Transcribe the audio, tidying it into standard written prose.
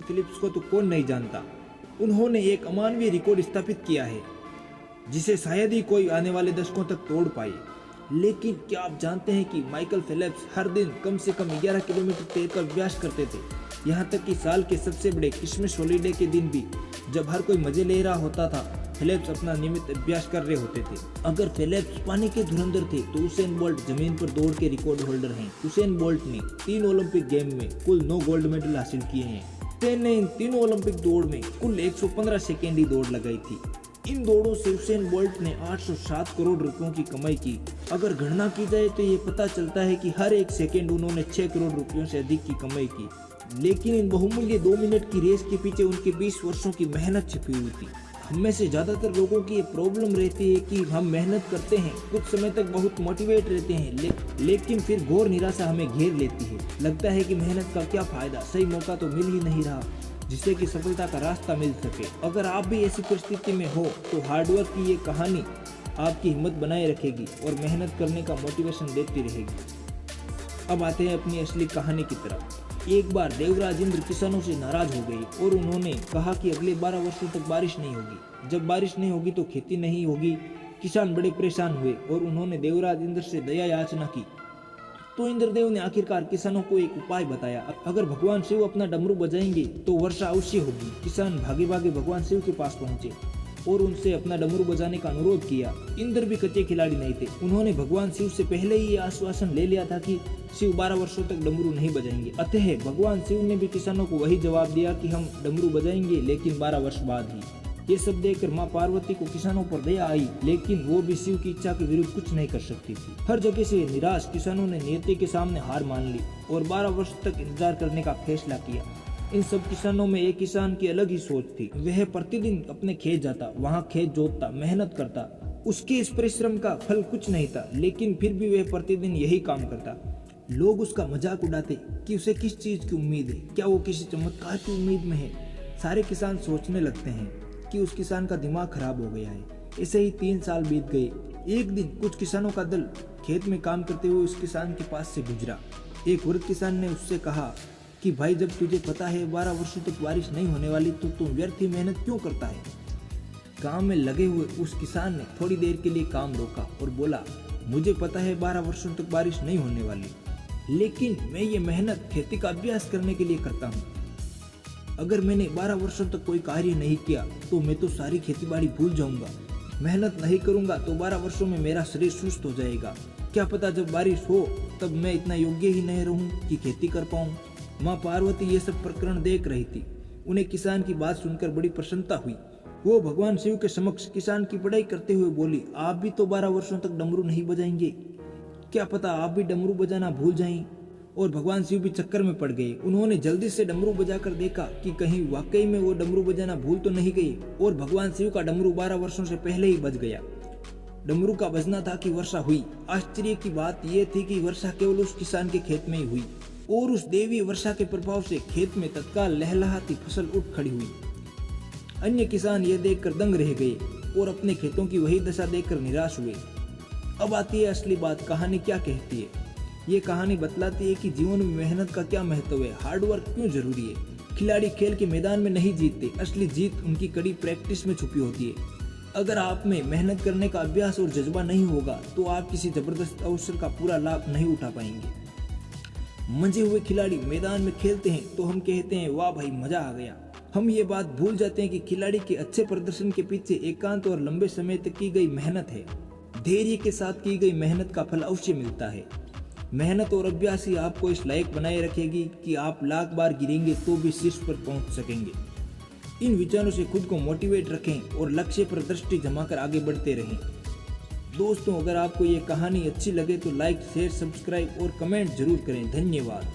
Philips को तो कौन नहीं जानता। उन्होंने एक अमानवीय रिकॉर्ड स्थापित किया है जिसे शायद ही कोई आने वाले दशकों तक तोड़ पाए। लेकिन क्या आप जानते हैं कि माइकल फेल्प्स हर दिन कम से कम 11 किलोमीटर तैरकर अभ्यास करते थे। यहाँ तक कि साल के सबसे बड़े क्रिसमस हॉलीडे के दिन भी जब हर कोई मजे ले रहा होता था, फेल्प्स अपना नियमित अभ्यास कर रहे होते थे। अगर फेल्प्स पानी के धुरंधर थे तो उसेन बोल्ट जमीन पर दौड़ के रिकॉर्ड होल्डर हैं। उसेन बोल्ट ने 3 ओलंपिक गेम में कुल 9 गोल्ड मेडल हासिल किए हैं। उसेन ने इन तीनों ओलंपिक दौड़ में कुल 115 सेकेंड ही दौड़ लगाई थी। इन दौड़ों से उसेन बोल्ट ने 807 करोड़ रुपयों की कमाई की। अगर गणना की जाए तो ये पता चलता है कि हर एक सेकेंड उन्होंने 6 करोड़ रुपयों से अधिक की कमाई की। लेकिन इन बहुमूल्य 2 मिनट की रेस के पीछे उनके 20 वर्षों की मेहनत छिपी हुई थी। हम में से ज्यादातर लोगों की ये प्रॉब्लम रहती है कि हम मेहनत करते हैं, कुछ समय तक बहुत मोटिवेट रहते हैं, लेकिन फिर घोर निराशा हमें घेर लेती है। लगता है कि मेहनत का क्या फायदा, सही मौका तो मिल ही नहीं रहा जिससे कि सफलता का रास्ता मिल सके। अगर आप भी ऐसी परिस्थिति में हो तो हार्डवर्क की ये कहानी आपकी हिम्मत बनाए रखेगी और मेहनत करने का मोटिवेशन देती रहेगी। अब आते हैं अपनी असली कहानी की तरफ। एक बार देवराज इंद्र किसानों से नाराज हो गए और उन्होंने कहा कि अगले 12 वर्षों तक बारिश नहीं होगी। जब बारिश नहीं होगी तो खेती नहीं होगी। किसान बड़े परेशान हुए और उन्होंने देवराज इंद्र से दया याचना की। तो इंद्रदेव ने आखिरकार किसानों को एक उपाय बताया। अगर भगवान शिव अपना डमरू बजाएंगे तो वर्षा अवश्य होगी। किसान भागे भागे भगवान शिव के पास पहुंचे और उनसे अपना डमरू बजाने का अनुरोध किया। इंद्र भी कच्चे खिलाड़ी नहीं थे। उन्होंने भगवान शिव से पहले ही ये आश्वासन ले लिया था कि शिव 12 वर्षों तक डमरू नहीं बजाएंगे। अतः भगवान शिव ने भी किसानों को वही जवाब दिया कि हम डमरू बजाएंगे, लेकिन 12 वर्ष बाद ही। ये सब देखकर माँ पार्वती को किसानों पर दया आई, लेकिन वो भी शिव की इच्छा के विरुद्ध कुछ नहीं कर सकती थी। हर जगह से निराश किसानों ने नियति के सामने हार मान ली और 12 वर्ष तक इंतजार करने का फैसला किया। इन सब किसानों में एक किसान की अलग ही सोच थी। वह प्रतिदिन अपने खेत जाता, वहाँ खेत जोतता, मेहनत करता। उसके इस परिश्रम का फल कुछ नहीं था, लेकिन फिर भी वह प्रतिदिन यही काम करता। लोग उसका मजाक उड़ाते कि उसे किस चीज की उम्मीद है, क्या वो किसी चमत्कार की उम्मीद में है। सारे किसान सोचने लगते हैं कि उस किसान का दिमाग खराब हो गया है। ऐसे ही 3 साल बीत गए। एक दिन कुछ किसानों का दल खेत में काम करते हुए उस किसान के पास से गुजरा। एक वृद्ध किसान ने उससे कहा कि भाई, जब तुझे पता है 12 वर्षों तक बारिश नहीं होने वाली तो तू व्यर्थ ही मेहनत क्यों करता है। काम में लगे हुए उस किसान ने थोड़ी देर के लिए काम रोका और बोला, मुझे पता है 12 वर्षों तक बारिश नहीं होने वाली, लेकिन मैं ये मेहनत खेती का अभ्यास करने के लिए करता हूँ। अगर मैंने 12 वर्षों तक कोई कार्य नहीं किया तो मैं तो सारी खेती बाड़ी भूल जाऊंगा। मेहनत नहीं करूंगा तो 12 वर्षों में मेरा शरीर सुस्त हो जाएगा। क्या पता जब बारिश हो तब मैं इतना योग्य ही नहीं रहूं कि खेती कर पाऊं। माँ पार्वती ये सब प्रकरण देख रही थी। उन्हें किसान की बात सुनकर बड़ी प्रसन्नता हुई। वो भगवान शिव के समक्ष किसान की बड़ाई करते हुए बोली, आप भी तो 12 वर्षों तक डमरू नहीं बजाएंगे। क्या पता आप भी डमरू बजाना भूल जाएं। और भगवान शिव भी चक्कर में पड़ गए। उन्होंने जल्दी से डमरू बजाकर देखा कि कहीं वाकई में वो डमरू बजाना भूल तो नहीं गए, और भगवान शिव का डमरू 12 वर्षों से पहले ही बज गया। डमरू का बजना था कि वर्षा हुई। आश्चर्य की बात यह थी कि वर्षा केवल उस किसान के खेत में ही हुई, और उस देवी वर्षा के प्रभाव से खेत में तत्काल लहलहाती फसल उठ खड़ी हुई। अन्य किसान ये देखकर दंग रह गए और अपने खेतों की वही दशा देखकर निराश हुए। अब आती है असली बात। कहानी क्या कहती है? ये कहानी बतलाती है कि जीवन में मेहनत का क्या महत्व है, हार्डवर्क क्यों जरूरी है। खिलाड़ी खेल के मैदान में नहीं जीतते, असली जीत उनकी कड़ी प्रैक्टिस में छुपी होती है। अगर आप में मेहनत करने का अभ्यास और जज्बा नहीं होगा तो आप किसी जबरदस्त अवसर का पूरा लाभ नहीं उठा पाएंगे। मंजे हुए खिलाड़ी मैदान में खेलते हैं तो हम कहते हैं, वाह भाई मजा आ गया। हम ये बात भूल जाते हैं कि खिलाड़ी के अच्छे प्रदर्शन के पीछे एकांत और लंबे समय तक की गई मेहनत है। धैर्य के साथ की गई मेहनत का फल अवश्य मिलता है। मेहनत और अभ्यास ही आपको इस लायक बनाए रखेगी कि आप लाख बार गिरेंगे तो भी शीर्ष पर पहुंच सकेंगे। इन विचारों से खुद को मोटिवेट रखें और लक्ष्य पर दृष्टि जमाकर आगे बढ़ते रहें। दोस्तों, अगर आपको ये कहानी अच्छी लगे तो लाइक, शेयर, सब्सक्राइब और कमेंट जरूर करें। धन्यवाद।